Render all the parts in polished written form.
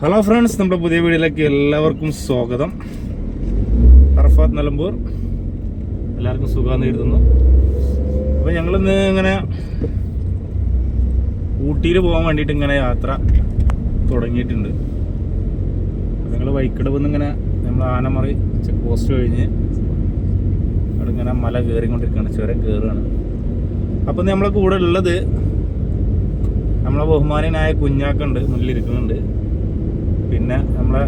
Hello friends, നമ്മുടെ പുതിയ വീഡിയോയിലേക്ക് എല്ലാവർക്കും സ്വാഗതം. അറഫാത്ത് നിലമ്പൂർ, എല്ലാവർക്കും സുഖമാണെന്ന് എഴുതുന്നു. അപ്പോൾ ഞങ്ങളിന്ന് ഇങ്ങനെ ഊട്ടിയിൽ പോകാൻ വേണ്ടിയിട്ട് ഇങ്ങനെ യാത്ര തുടങ്ങിയിട്ടുണ്ട്. ഞങ്ങൾ വൈക്കടവ് ഇങ്ങനെ നമ്മൾ ആനമറി ചെക്ക് പോസ്റ്റ് കഴിഞ്ഞ് അവിടെ ഇങ്ങനെ മല കയറിക്കൊണ്ടിരിക്കുകയാണ്, ചുരം കയറുകയാണ്. അപ്പം നമ്മളെ കൂടെ ഉള്ളത് നമ്മളെ ബഹുമാനനായ കുഞ്ഞാക്കുണ്ട്, മുന്നിലിരിക്കുന്നുണ്ട്. പിന്നെ നമ്മളെ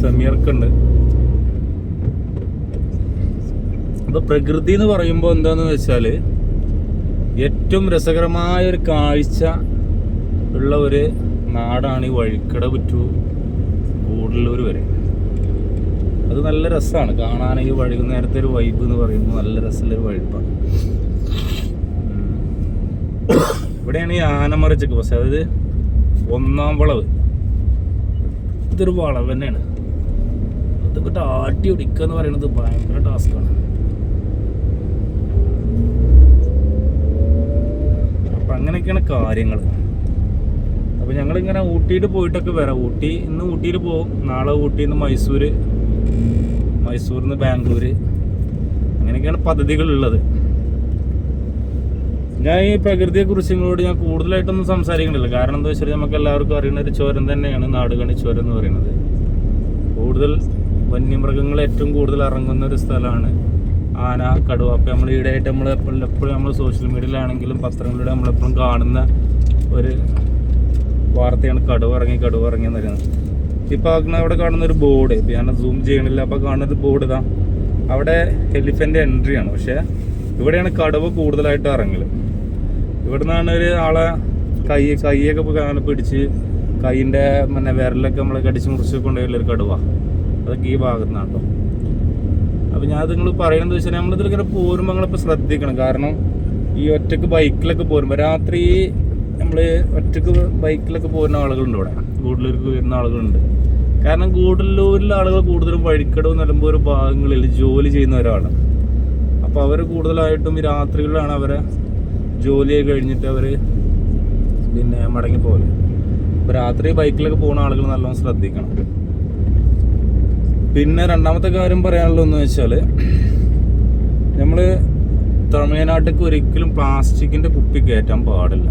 സമീർക്കുണ്ട്. അപ്പോൾ പ്രകൃതി എന്ന് പറയുമ്പോൾ എന്താണെന്ന് വെച്ചാൽ ഏറ്റവും രസകരമായ ഒരു കാഴ്ച ഉള്ള ഒരു നാടാണ് ഈ വഴിക്കടവ് ടു ഗൂഡല്ലൂർ വരെ. അത് നല്ല രസമാണ് കാണാൻ. ഈ വൈകുന്നേരത്തെ ഒരു വൈബ് എന്ന് പറയുമ്പോൾ നല്ല രസമുള്ളൊരു വഴിപ്പാണ്. ഇവിടെയാണ് ഈ ആനമറി ചെക്ക് പോസ്റ്റ്, അതായത് ഒന്നാം വളവ്. ഇതൊരു വളവ് തന്നെയാണ്. ഇതൊക്കെ ആട്ടി ഒടിക്കുക എന്ന് പറയുന്നത് ഭയങ്കര ടാസ്ക്കാണ്. അപ്പം അങ്ങനെയൊക്കെയാണ് കാര്യങ്ങൾ. അപ്പം ഞങ്ങളിങ്ങനെ ഊട്ടിയിൽ പോയിട്ടൊക്കെ വരാം. ഇന്ന് ഊട്ടിയിൽ പോകും, നാളെ ഊട്ടിയിൽ നിന്ന് മൈസൂരിൽ നിന്ന് ബാംഗ്ലൂർ, അങ്ങനെയൊക്കെയാണ് പദ്ധതികളുള്ളത്. ഞാൻ ഈ പ്രകൃതിയെക്കുറിച്ച് നിങ്ങളോട് ഞാൻ കൂടുതലായിട്ടൊന്നും സംസാരിക്കണില്ല. കാരണം എന്താ വെച്ചാൽ നമുക്ക് എല്ലാവർക്കും അറിയുന്ന ഒരു ചുരം തന്നെയാണ് നാടുകാണി ചുരം എന്ന് പറയുന്നത്. കൂടുതൽ വന്യമൃഗങ്ങൾ ഏറ്റവും കൂടുതൽ ഇറങ്ങുന്ന ഒരു സ്ഥലമാണ് ആന, കടുവ. അപ്പം നമ്മൾ ഈടെയായിട്ട് എപ്പോഴും നമ്മൾ സോഷ്യൽ മീഡിയയിലാണെങ്കിലും പത്രങ്ങളിലൂടെ നമ്മളെപ്പോഴും കാണുന്ന ഒരു വാർത്തയാണ് കടുവ ഇറങ്ങി എന്ന് പറയുന്നത്. ഇപ്പം അവിടെ കാണുന്ന ഒരു ബോർഡ്, ഇപ്പം ഞാൻ സൂം ചെയ്യണില്ല. അപ്പോൾ കാണുന്നൊരു ബോർഡ് ഇതാ, അവിടെ എലിഫൻ്റ് എൻട്രിയാണ്. പക്ഷേ ഇവിടെയാണ് കടുവ കൂടുതലായിട്ട് ഇറങ്ങൽ. ഇവിടെ നിന്നാണ് ഒരു ആളെ കൈയൊക്കെ പിടിച്ച് കൈയിൻ്റെ വിരലൊക്കെ നമ്മളെ കടിച്ച് മുറിച്ച് കൊണ്ടുപോയുള്ളൊരു കടുവ. അതൊക്കെ ഈ ഭാഗത്ത് നിന്നാണ് കേട്ടോ. അപ്പോൾ ഞാൻ നിങ്ങൾ പറയുന്നത് വെച്ചാൽ നമ്മളിതിലിങ്ങനെ പോരുമ്പോൾ നമ്മളിപ്പോൾ ശ്രദ്ധിക്കണം. കാരണം ഈ ഒറ്റക്ക് ബൈക്കിലൊക്കെ പോരുമ്പോൾ രാത്രി നമ്മൾ ഒറ്റക്ക് ബൈക്കിലൊക്കെ പോരുന്ന ആളുകളുണ്ട് ഇവിടെ. ഗൂഡല്ലൂർക്ക് വരുന്ന ആളുകളുണ്ട്. കാരണം ഗൂഡല്ലൂരിലെ ആളുകൾ കൂടുതലും വഴിക്കടവ് നിലമ്പൂർ ഭാഗങ്ങളിൽ ജോലി ചെയ്യുന്നവരാണ്. അപ്പോൾ അവർ കൂടുതലായിട്ടും ഈ രാത്രികളിലാണ് അവരെ ജോലിയൊക്കെ കഴിഞ്ഞിട്ട് അവർ പിന്നെ മടങ്ങിപ്പോലെ. അപ്പോൾ രാത്രി ബൈക്കിലൊക്കെ പോകുന്ന ആളുകൾ നല്ലോണം ശ്രദ്ധിക്കണം. പിന്നെ രണ്ടാമത്തെ കാര്യം പറയാനുള്ളതെന്ന് വെച്ചാൽ നമ്മൾ തമിഴ്നാട്ടിലേക്ക് ഒരിക്കലും പ്ലാസ്റ്റിക്കിൻ്റെ കുപ്പി കയറ്റാൻ പാടില്ല.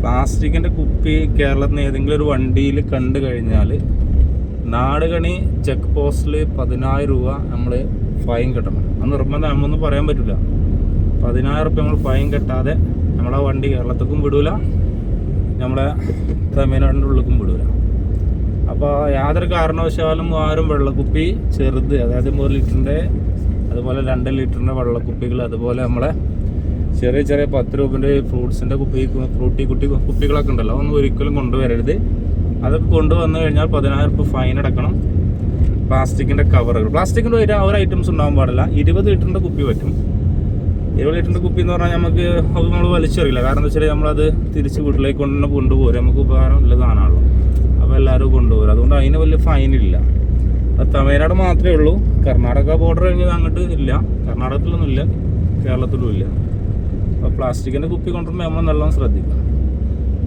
പ്ലാസ്റ്റിക്കിൻ്റെ കുപ്പി കേരളത്തിൽ നിന്ന് ഏതെങ്കിലും ഒരു വണ്ടിയിൽ കണ്ടു കഴിഞ്ഞാൽ നാടുകണി ചെക്ക് പോസ്റ്റിൽ 10,000 രൂപ നമ്മൾ ഫൈൻ കെട്ടണം. അത് നിർബന്ധം, നമ്മൊന്നും പറയാൻ പറ്റില്ല. 10,000 റുപ്യ നമ്മൾ ഫൈൻ കെട്ടാതെ നമ്മളെ വണ്ടി കേരളത്തേക്കും വിടൂല, നമ്മളെ തമിഴ്നാടിൻ്റെ ഉള്ളിലേക്കും വിടൂല. അപ്പോൾ യാതൊരു കാരണവശാലും ആരും വെള്ളക്കുപ്പി ചെറുത്, അതായത് 1 ലിറ്ററിൻ്റെ അതുപോലെ 2 ലിറ്ററിൻ്റെ വെള്ളക്കുപ്പികൾ, അതുപോലെ നമ്മളെ ചെറിയ 10 രൂപൻ്റെ ഫ്രൂട്ട്സിൻ്റെ കുപ്പികളൊക്കെ ഉണ്ടല്ലോ, ഒന്നും ഒരിക്കലും കൊണ്ടുവരരുത്. അതൊക്കെ കൊണ്ടുവന്നു കഴിഞ്ഞാൽ 10,000 റുപ്യ ഫൈൻ അടക്കണം. പ്ലാസ്റ്റിക്കിൻ്റെ കവറുകൾ, പ്ലാസ്റ്റിക്കിൻ്റെ ഒരു ഐറ്റംസ് ഉണ്ടാകാൻ പാടില്ല. 20 ലിറ്ററിൻ്റെ കുപ്പി പറ്റും. 20 ലിറ്ററിൻ്റെ കുപ്പി എന്ന് പറഞ്ഞാൽ നമുക്ക് അത് നമ്മൾ വലിച്ചെറിയില്ല. കാരണം എന്താ വെച്ചാൽ നമ്മളത് തിരിച്ച് വീട്ടിലേക്ക് കൊണ്ടുപോരും. നമുക്ക് ഉപകാരം ഉള്ള സാധനമാണല്ലോ. അപ്പോൾ എല്ലാവരും കൊണ്ടുപോരും. അതുകൊണ്ട് അതിന് വലിയ ഫൈനില്ല. അത് തമിഴ്നാട് മാത്രമേ ഉള്ളൂ. കർണാടക ബോർഡർ കഴിഞ്ഞത് അങ്ങോട്ട് ഇല്ല. കർണാടകത്തിലൊന്നും ഇല്ല, കേരളത്തിലും ഇല്ല. അപ്പോൾ പ്ലാസ്റ്റിക്കിൻ്റെ കുപ്പി കൊണ്ടുവരുമ്പോൾ നമ്മൾ നല്ലോണം ശ്രദ്ധിക്കണം.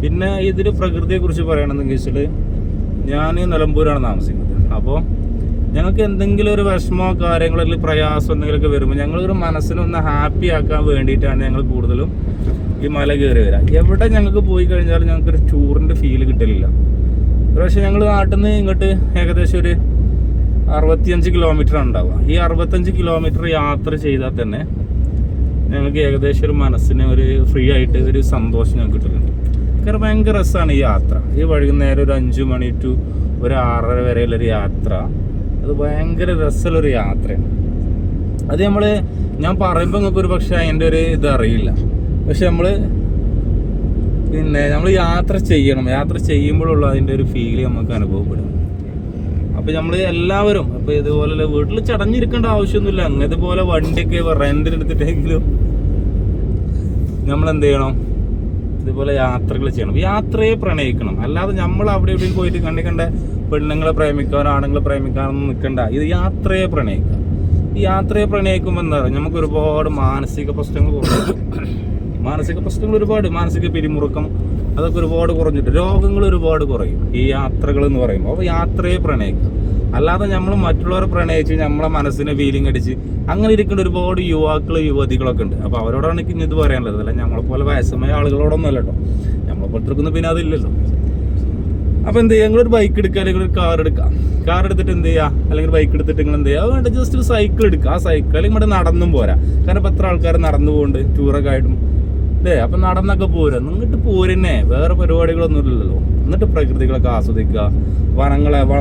പിന്നെ ഇതിൽ പ്രകൃതിയെക്കുറിച്ച് പറയണമെന്ന് വെച്ചാൽ ഞാൻ നിലമ്പൂരാണ് താമസിക്കുന്നത്. അപ്പോൾ ഞങ്ങൾക്ക് എന്തെങ്കിലും ഒരു വിഷമോ കാര്യങ്ങളോ അല്ലെങ്കിൽ പ്രയാസം എന്തെങ്കിലുമൊക്കെ വരുമ്പോൾ ഞങ്ങളൊരു മനസ്സിനൊന്ന് ഹാപ്പി ആക്കാൻ വേണ്ടിയിട്ടാണ് ഞങ്ങൾ കൂടുതലും ഈ മല കയറി വരിക. എവിടെ ഞങ്ങൾക്ക് പോയി കഴിഞ്ഞാലും ഞങ്ങൾക്കൊരു ടൂറിൻ്റെ ഫീല് കിട്ടലില്ല. പക്ഷേ ഞങ്ങൾ നാട്ടിൽ നിന്ന് ഇങ്ങോട്ട് ഏകദേശം ഒരു 65 കിലോമീറ്റർ ഉണ്ടാവുക. ഈ 65 കിലോമീറ്റർ യാത്ര ചെയ്താൽ തന്നെ ഞങ്ങൾക്ക് ഏകദേശം ഒരു മനസ്സിന് ഒരു ഫ്രീ ആയിട്ട് ഒരു സന്തോഷം ഞങ്ങൾക്ക് കിട്ടുന്നുണ്ട്. കാരണം ഭയങ്കര രസമാണ് ഈ യാത്ര. ഈ വൈകുന്നേരം ഒരു 5 മണി ടു ഒരു 6:30 വരെയുള്ളൊരു യാത്ര, അത് ഭയങ്കര രസമുള്ളൊരു യാത്രയാണ്. അത് ഞാൻ പറയുമ്പോൾ നിങ്ങൾക്ക് ഒരു പക്ഷേ അതിൻ്റെ ഒരു ഇത് അറിയില്ല. പക്ഷെ നമ്മൾ യാത്ര ചെയ്യണം. യാത്ര ചെയ്യുമ്പോഴുള്ള അതിൻ്റെ ഒരു ഫീല് നമുക്ക് അനുഭവപ്പെടും. അപ്പോൾ നമ്മൾ എല്ലാവരും അപ്പോൾ ഇതുപോലെ വീട്ടിൽ ചടഞ്ഞിരിക്കേണ്ട ആവശ്യമൊന്നുമില്ല. അങ്ങനത്തെ പോലെ വണ്ടിയൊക്കെ റെൻറ്റിനെടുത്തിട്ടെങ്കിലും നമ്മൾ എന്ത് ചെയ്യണം, ഇതുപോലെ യാത്രകൾ ചെയ്യണം. യാത്രയെ പ്രണയിക്കണം. അല്ലാതെ നമ്മൾ അവിടെ എവിടെയും പോയിട്ട് കണ്ട പെണ്ണുങ്ങളെ പ്രേമിക്കാനോ ആണുങ്ങളെ പ്രേമിക്കാനൊന്നും നിൽക്കണ്ട. ഇത് യാത്രയെ പ്രണയിക്കുക. ഈ യാത്രയെ പ്രണയിക്കുമ്പോൾ എന്താ പറയുക, നമുക്ക് ഒരുപാട് മാനസിക പ്രശ്നങ്ങൾ ഒരുപാട് മാനസിക പിരിമുറുക്കം, അതൊക്കെ ഒരുപാട് കുറഞ്ഞിട്ട് രോഗങ്ങൾ ഒരുപാട് കുറയും ഈ യാത്രകൾ എന്ന് പറയുമ്പോൾ. അപ്പോൾ യാത്രയെ പ്രണയിക്കുക, അല്ലാതെ നമ്മൾ മറ്റുള്ളവരെ പ്രണയിച്ച് നമ്മളെ മനസ്സിനെ ഫീലിംഗ് അടിച്ച് അങ്ങനെ ഇരിക്കേണ്ട ഒരുപാട് യുവതികളൊക്കെ ഉണ്ട്. അപ്പോൾ അവരോടാണ് എനിക്ക് ഇത് പറയാനുള്ളത്. അല്ല നമ്മളെപ്പോലെ വയസ്സമായ ആളുകളോടൊന്നും അല്ല കേട്ടോ, നമ്മളെപ്പോഴത്തേക്കൊന്നും പിന്നെ അതില്ലല്ലോ. അപ്പോൾ എന്ത് ചെയ്യുക, നിങ്ങളൊരു ബൈക്ക് എടുക്കുക അല്ലെങ്കിൽ ഒരു കാർ എടുക്കുക. കാർ എടുത്തിട്ട് എന്ത് ചെയ്യുക, അല്ലെങ്കിൽ ബൈക്ക് എടുത്തിട്ട് നിങ്ങൾ എന്ത് ചെയ്യുക, വേണ്ട ജസ്റ്റ് ഒരു സൈക്കിൾ എടുക്കുക. ആ സൈക്കിൾ അല്ലെങ്കിൽ ഇവിടെ നടന്നും പോരാ, കാരണം ഇപ്പോൾ എത്ര ആൾക്കാർ നടന്നു പോകുന്നുണ്ട് ടൂറൊക്കെ ആയിട്ടും അല്ലേ. അപ്പം നടന്നൊക്കെ പോരാ, എന്നിട്ട് പോരന്നെ, വേറെ പരിപാടികളൊന്നും ഇല്ലല്ലോ. എന്നിട്ട് പ്രകൃതികളൊക്കെ ആസ്വദിക്കുക,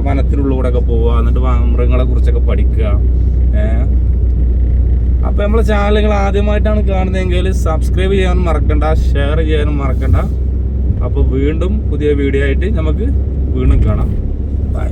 വനത്തിനുള്ളിലൂടെ ഒക്കെ പോവുക, എന്നിട്ട് മൃഗങ്ങളെ കുറിച്ചൊക്കെ പഠിക്കുക. അപ്പം നമ്മളെ ചാനലുകൾ ആദ്യമായിട്ടാണ് കാണുന്നതെങ്കിൽ സബ്സ്ക്രൈബ് ചെയ്യാനും മറക്കണ്ട, ഷെയർ ചെയ്യാനും മറക്കണ്ട. അപ്പോൾ വീണ്ടും പുതിയ വീഡിയോ ആയിട്ട് നമുക്ക് വീണ്ടും കാണാം. ബൈ.